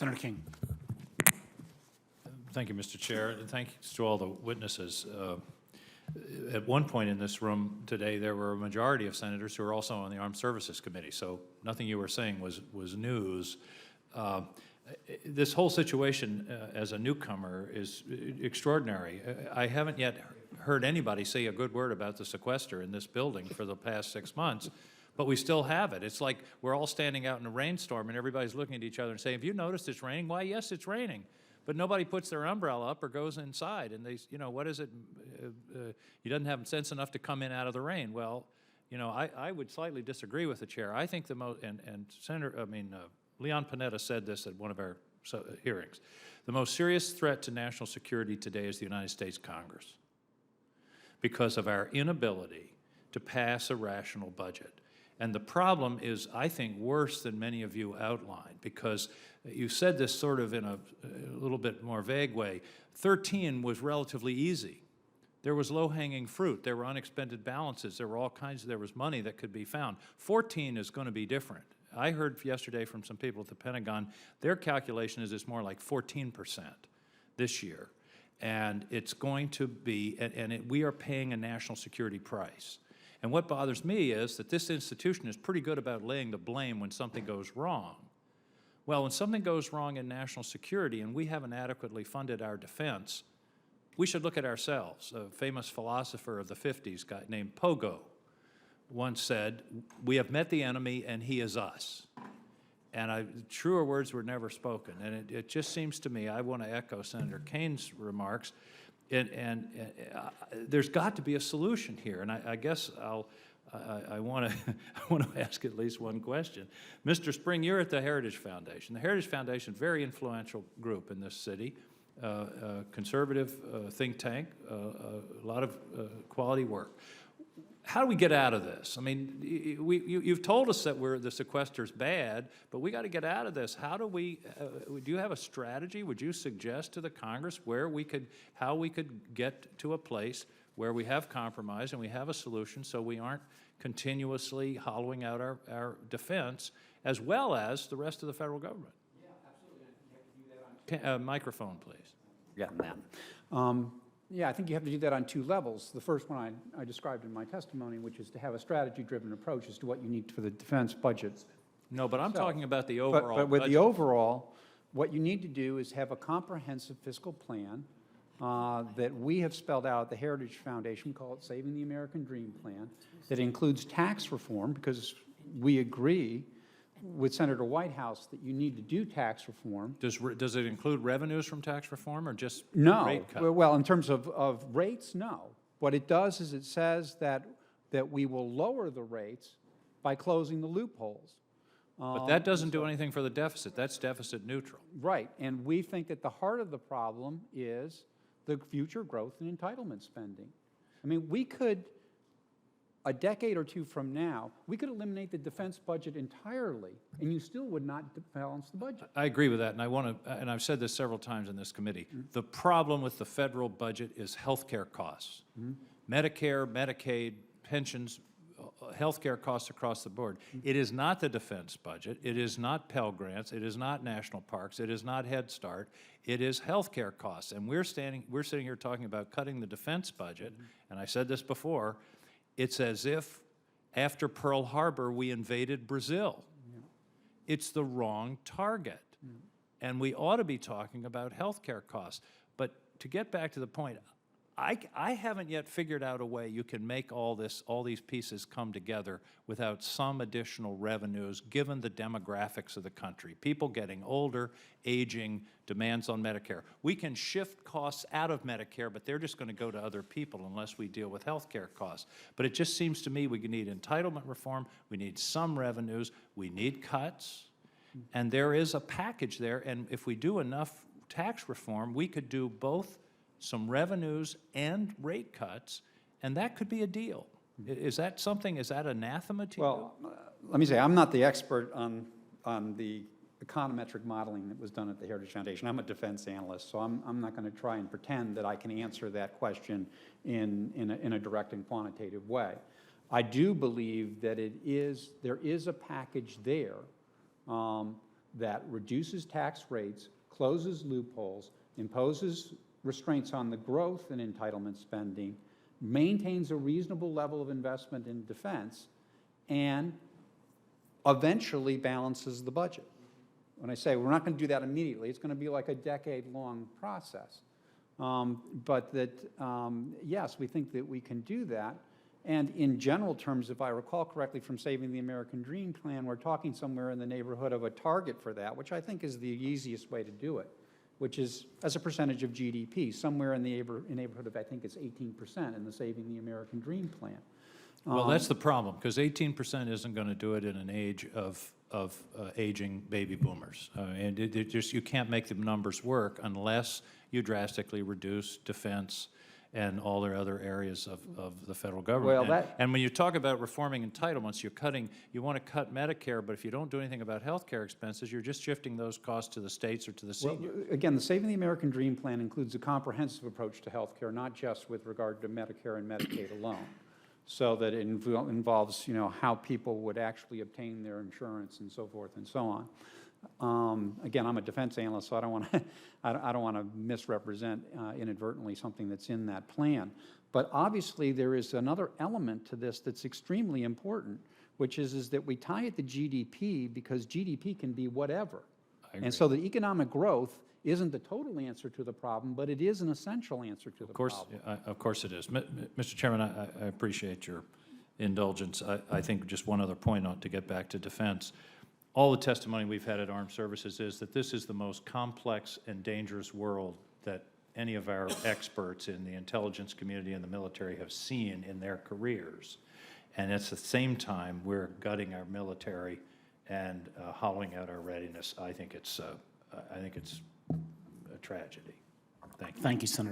Senator King. Thank you, Mr. Chair, and thanks to all the witnesses. At one point in this room today, there were a majority of senators who are also on the Armed Services Committee, so nothing you were saying was news. This whole situation as a newcomer is extraordinary. I haven't yet heard anybody say a good word about the sequester in this building for the past 6 months, but we still have it. It's like we're all standing out in a rainstorm and everybody's looking at each other and saying, have you noticed it's raining? Why, yes, it's raining. But nobody puts their umbrella up or goes inside, and they, you know, what is it? He doesn't have sense enough to come in out of the rain. Well, you know, I would slightly disagree with the chair. I think the most, and Leon Panetta said this at one of our hearings. The most serious threat to national security today is the United States Congress because of our inability to pass a rational budget. And the problem is, I think, worse than many of you outlined, because you said this sort of in a little bit more vague way. 13 was relatively easy. There was low-hanging fruit. There were unexpended balances. There were all kinds of, there was money that could be found. 14 is going to be different. I heard yesterday from some people at the Pentagon, their calculation is it's more like 14% this year. And it's going to be, we are paying a national security price. And what bothers me is that this institution is pretty good about laying the blame when something goes wrong. Well, when something goes wrong in national security and we haven't adequately funded our defense, we should look at ourselves. A famous philosopher of the 50s, guy named Pogo, once said, we have met the enemy and he is us. And truer words were never spoken. And it just seems to me, I want to echo Senator Kane's remarks, there's got to be a solution here. And I guess I want to ask at least one question. Mr. Spring, you're at the Heritage Foundation. The Heritage Foundation, very influential group in this city, conservative think tank, a lot of quality work. How do we get out of this? I mean, you've told us that the sequester's bad, but we got to get out of this. How do we, do you have a strategy? Would you suggest to the Congress how we could get to a place where we have compromise and we have a solution so we aren't continuously hollowing out our defense as well as the rest of the federal government? Yeah, absolutely. You have to do that on microphone, please. Getting that. Yeah, I think you have to do that on two levels. The first one I described in my testimony, which is to have a strategy-driven approach as to what you need for the defense budget. No, but I'm talking about the overall But with budget. the overall, what you need to do is have a comprehensive fiscal plan that we have spelled out at the Heritage Foundation. We call it Saving the American Dream Plan, that includes tax reform, because we agree with Senator Whitehouse that you need to do tax reform. Does it include revenues from tax reform or just No. rate cuts? Well, in terms of rates, no. What it does is it says that we will lower the rates by closing the loopholes. But that doesn't do anything for the deficit. That's deficit neutral. Right, and we think that the heart of the problem is the future growth in entitlement spending. I mean, we could, a decade or two from now, we could eliminate the defense budget entirely, and you still would not balance the budget. I agree with that, and I've said this several times in this committee. The problem with the federal budget is health care costs. Medicare, Medicaid, pensions, health care costs across the board. It is not the defense budget. It is not Pell Grants. It is not national parks. It is not Head Start. It is health care costs. And we're sitting here talking about cutting the defense budget, and I said this before, it's as if after Pearl Harbor we invaded Brazil. It's the wrong target. And we ought to be talking about health care costs. But to get back to the point, I haven't yet figured out a way you can make all these pieces come together without some additional revenues, given the demographics of the country. People getting older, aging, demands on Medicare. We can shift costs out of Medicare, but they're just going to go to other people unless we deal with health care costs. But it just seems to me we need entitlement reform, we need some revenues, we need cuts, and there is a package there, and if we do enough tax reform, we could do both some revenues and rate cuts, and that could be a deal. Is that something, is that anathema to you? Well, let me say, I'm not the expert on the econometric modeling that was done at the Heritage Foundation. I'm a defense analyst, so I'm not going to try and pretend that I can answer that question in a direct and quantitative way. I do believe that there is a package there that reduces tax rates, closes loopholes, imposes restraints on the growth in entitlement spending, maintains a reasonable level of investment in defense, and eventually balances the budget. When I say we're not going to do that immediately, it's going to be like a decade-long process. But that, yes, we think that we can do that. And in general terms, if I recall correctly from Saving the American Dream Plan, we're talking somewhere in the neighborhood of a target for that, which I think is the easiest way to do it, which is as a percentage of GDP, somewhere in the neighborhood of, I think it's 18% in the Saving the American Dream Plan. Well, that's the problem, because 18% isn't going to do it in an age of aging baby boomers. And it just, you can't make the numbers work unless you drastically reduce defense and all the other areas of the federal government. Well, and when you talk about reforming entitlements, you want to cut Medicare, but if you don't do anything about health care expenses, you're just shifting those costs to the states or to the senior. Well, again, the Saving the American Dream Plan includes a comprehensive approach to health care, not just with regard to Medicare and Medicaid alone. So that it involves, how people would actually obtain their insurance and so forth and so on. Again, I'm a defense analyst, so I don't want to misrepresent inadvertently something that's in that plan. But obviously, there is another element to this that's extremely important, which is that we tie it to GDP because GDP can be whatever. And so the economic growth isn't the total answer to the problem, but it is an essential answer to the problem. Of course it is. Mr. Chairman, I appreciate your indulgence. I think just one other point to get back to defense. All the testimony we've had at Armed Services is that this is the most complex and dangerous world that any of our experts in the intelligence community and the military have seen in their careers. And at the same time, we're gutting our military and hollowing out our readiness. I think it's a tragedy. Thank you. Thank you, Senator.